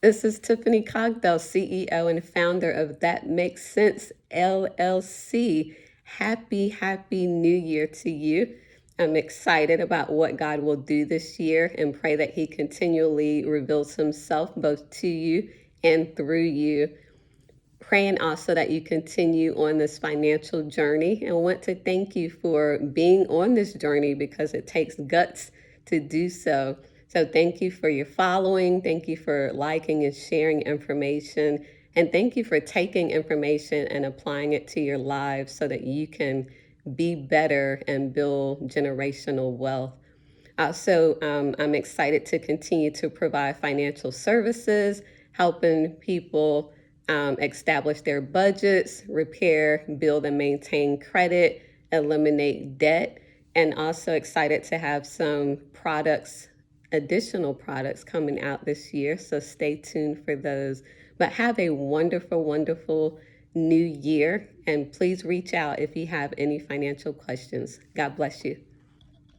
This is Tiffany Cogdell, CEO and founder of That Makes Sense LLC. Happy New Year to you. I'm excited about what God will do this year and pray that He continually reveals Himself both to you and through you. Praying also that you continue on this financial journey and want to thank you for being on this journey because it takes guts to do so. So, thank you for your following. Thank you for liking and sharing information. And thank you for taking information and applying it to your lives so that you can be better and build generational wealth. I'm excited to continue to provide financial services, helping people establish their budgets, repair, build, and maintain credit, eliminate debt, and also excited to have some products, additional products coming out this year. So stay tuned for those. But have a wonderful new year. And please reach out if you have any financial questions. God bless you.